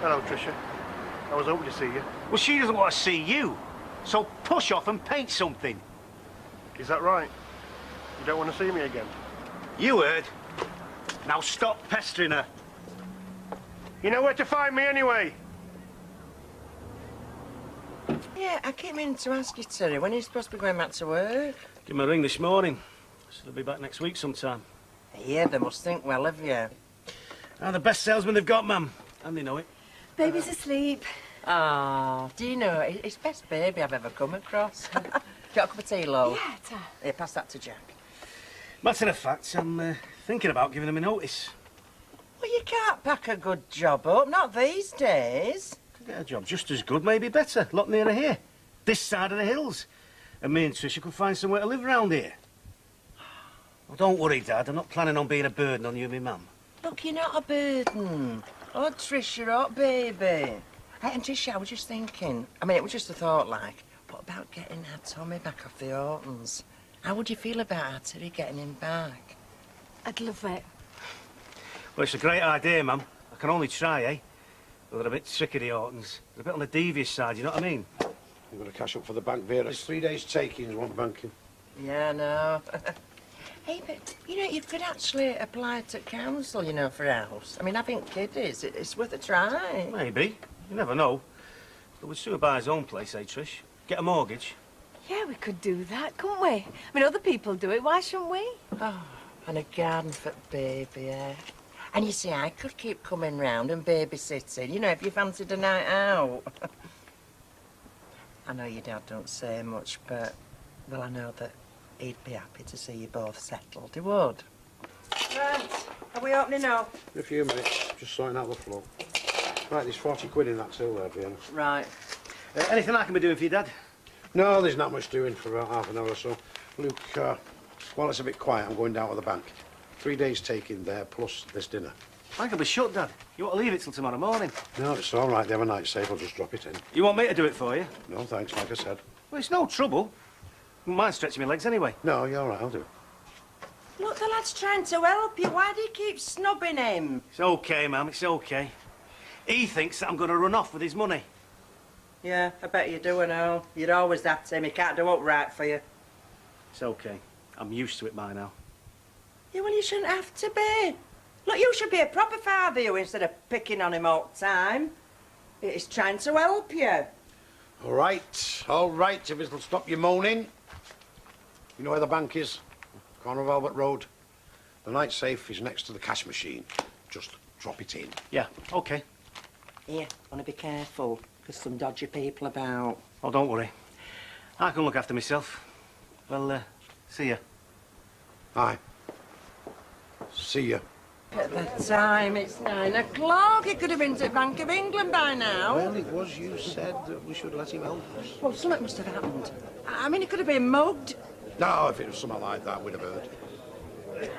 Hello, Tricia. I was hoping to see you. Well, she doesn't want to see you. So push off and paint something. Is that right? You don't want to see me again? You heard. Now stop pestering her. You know where to find me anyway. Yeah, I came in to ask you, Terry, when are you supposed to be going back to work? Give him a ring this morning. So they'll be back next week sometime. Yeah, they must think well of you. Ah, the best salesman they've got, ma'am. And they know it. Baby's asleep. Ah, do you know, it's best baby I've ever come across. Got a cup of tea, Lo? Yeah, Ta. Here, pass that to Jack. Matter of fact, I'm thinking about giving them a notice. Well, you can't pack a good job up, not these days. Could get a job just as good, maybe better. A lot nearer here. This side of the hills. And me and Tricia could find somewhere to live around here. Well, don't worry, Dad. I'm not planning on being a burden on you and me mum. Look, you're not a burden. Oh, Tricia, oh, baby. Hey, and Tricia, I was just thinking, I mean, it was just a thought, like, what about getting our Tommy back off the Ortons? How would you feel about our Terry getting him back? I'd love it. Well, it's a great idea, ma'am. I can only try, eh? Well, they're a bit tricky, the Ortons. They're a bit on the devious side, you know what I mean? You've got to cash up for the bank, Vera. It's 3 days takings, want banking. Yeah, no. Hey, but, you know, you could actually apply to council, you know, for a house. I mean, having kiddies, it's worth a try. Maybe. You never know. But we'd sooner buy his own place, eh, Trish? Get a mortgage. Yeah, we could do that, couldn't we? I mean, other people do it. Why shouldn't we? Oh, and a garden for baby, yeah. And you see, I could keep coming round and babysitting, you know, if you fancied a night out. I know your dad don't say much, but, well, I know that he'd be happy to see you both settled. He would. Right, are we opening up? In a few minutes, just sorting out the floor. Right, there's 40 quid in that till there, Vienna. Right. Anything I can be doing for you, Dad? No, there's not much doing for about half an hour or so. Luke, while it's a bit quiet, I'm going down to the bank. 3 days taking there, plus this dinner. I can be shut, Dad. You want to leave it till tomorrow morning? No, it's all right. They have a night safe. I'll just drop it in. You want me to do it for you? No, thanks, like I said. Well, it's no trouble. Wouldn't mind stretching my legs anyway. No, you're all right. I'll do it. Look, the lad's trying to help you. Why do you keep snubbing him? It's okay, ma'am. It's okay. He thinks that I'm going to run off with his money. Yeah, I bet you do, I know. You're always that him. He can't do up right for you. It's okay. I'm used to it by now. Yeah, well, you shouldn't have to be. Look, you should be a proper father, you, instead of picking on him all the time. He's trying to help you. All right, if it'll stop you moaning. You know where the bank is? Corner of Albert Road. The night safe is next to the cash machine. Just drop it in. Yeah, okay. Here, want to be careful. There's some dodgy people about. Oh, don't worry. I can look after myself. Well, see ya. Aye. See ya. At the time, it's 9 o'clock. He could have been to the Bank of England by now. Well, it was you said that we should let him help us. Well, something must have happened. I mean, he could have been mugged. No, if it was something like that, we'd have heard.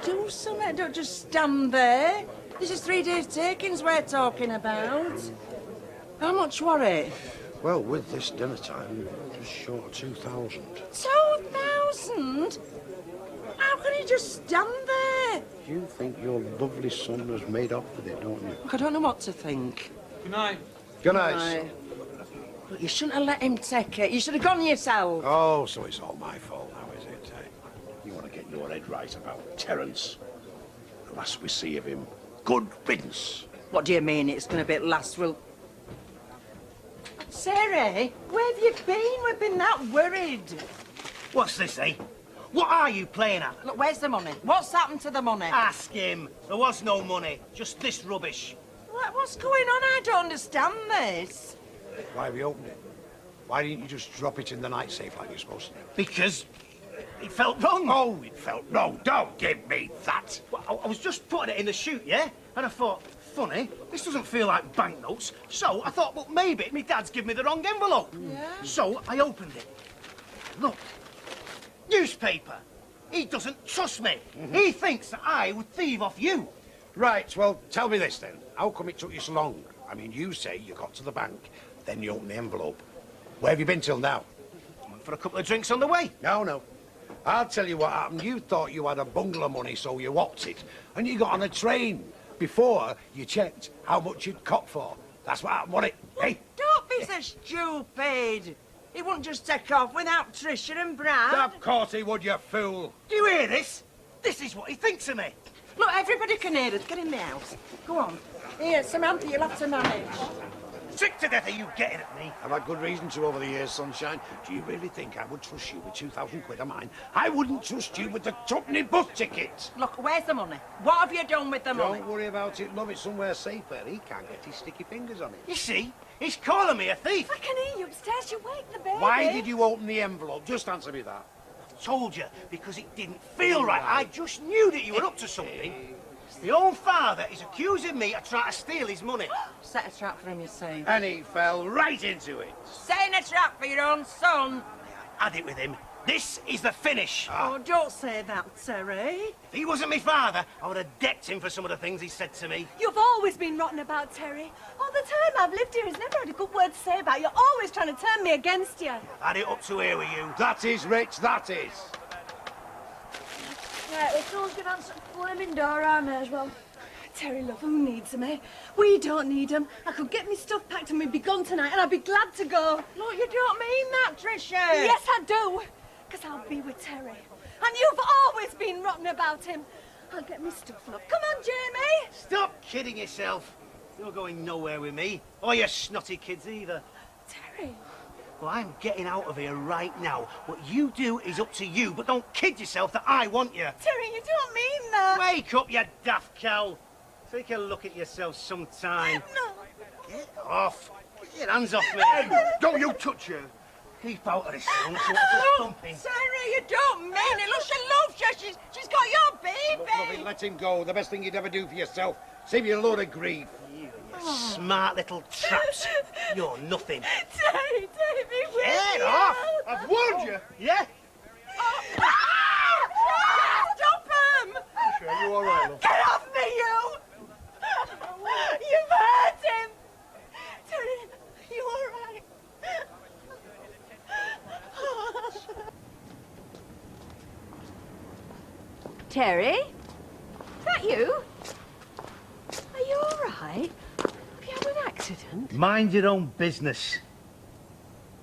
Do something. Don't just stand there. This is 3 days takings we're talking about. How much were it? Well, with this dinner time, just short of 2,000. 2,000? How can you just stand there? You think your lovely son has made off with it, don't you? Look, I don't know what to think. Good night. Good night. Right. Look, you shouldn't have let him take it. You should have gone yourself. Oh, so it's all my fault now, is it? You want to get your head right about Terence. The last we see of him, good riddance. What do you mean it's going to be last? Well, Sarah, where have you been? We've been that worried. What's this, eh? What are you playing at? Look, where's the money? What's happened to the money? Ask him. There was no money. Just this rubbish. What's going on? I don't understand this. Why have you opened it? Why didn't you just drop it in the night safe like you're supposed to do? Because it felt wrong. Oh, it felt wrong. Don't give me that. Well, I was just putting it in the chute, yeah? And I thought, funny, this doesn't feel like banknotes. So I thought, well, maybe my dad's given me the wrong envelope. Yeah? So I opened it. Look, newspaper. He doesn't trust me. He thinks that I would thieve off you. Right, well, tell me this then. How come it took you so long? I mean, you say you got to the bank, then you opened the envelope. Where have you been till now? Went for a couple of drinks on the way. No. I'll tell you what happened. You thought you had a bungalow money, so you whopped it. And you got on a train before you checked how much you'd cop for. That's what I want it. Hey, Don't be so stupid. He wouldn't just take off without Tricia and Brad. of course he would, you fool. Do you hear this? This is what he thinks of me. Look, everybody can hear us. Get in the house. Go on. Here, Samantha, you'll have to manage. Sick to death of you getting at me. I've had good reason to over the years, Sunshine. Do you really think I would trust you with 2,000 quid of mine? I wouldn't trust you with the tuppenny bus ticket. Look, where's the money? What have you done with the money? Don't worry about it, love. It's somewhere safe where he can't get his sticky fingers on it. You see, he's calling me a thief. I can hear you upstairs. You wake the baby. Why did you open the envelope? Just answer me that. Told you, because it didn't feel right. I just knew that you were up to something. Your own father is accusing me of trying to steal his money. Set a trap for him, you say. And he fell right into it. Setting a trap for your own son. Had it with him. This is the finish. Oh, don't say that, Terry. If he wasn't my father, I would have decked him for some of the things he said to me. You've always been rotten about Terry. All the time I've lived here, he's never had a good word to say about you. Always trying to turn me against you. Had it up to here with you. That is, Rich, that is. Right, well, someone's gonna answer the flaming door, I may as well. Terry, love, who needs him, eh? We don't need him. I could get me stuff packed and we'd be gone tonight and I'd be glad to go. Look, you don't mean that, Tricia. Yes, I do. Because I'll be with Terry. And you've always been rotten about him. I'll get me stuff, love. Come on, Jamie. Stop kidding yourself. You're going nowhere with me. Or your snotty kids either. Terry. Well, I'm getting out of here right now. What you do is up to you, but don't kid yourself that I want you. Terry, you don't mean that. Wake up, you daft cow. Take a look at yourself sometime. No. Get off. Get your hands off me. Don't you touch her. Keep out of this, son. So it's thumping. Terry, you don't mean it. Look, she loves you. She's got your baby. Look, lovey, let him go. The best thing you'd ever do for yourself. Save you a load of grief. You smart little traps. You're nothing. Terry, take me with Get you. off. I've warned you. Yeah? Stop him! Tricia, are you all right, love? Get off me, you! You've hurt him! Terry, you all right? Terry? Is that you? Are you all right? Have you had an accident? Mind your own business.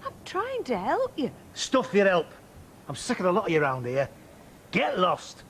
I'm trying to help you. Stuff your help. I'm sick of a lot of you around here. Get lost.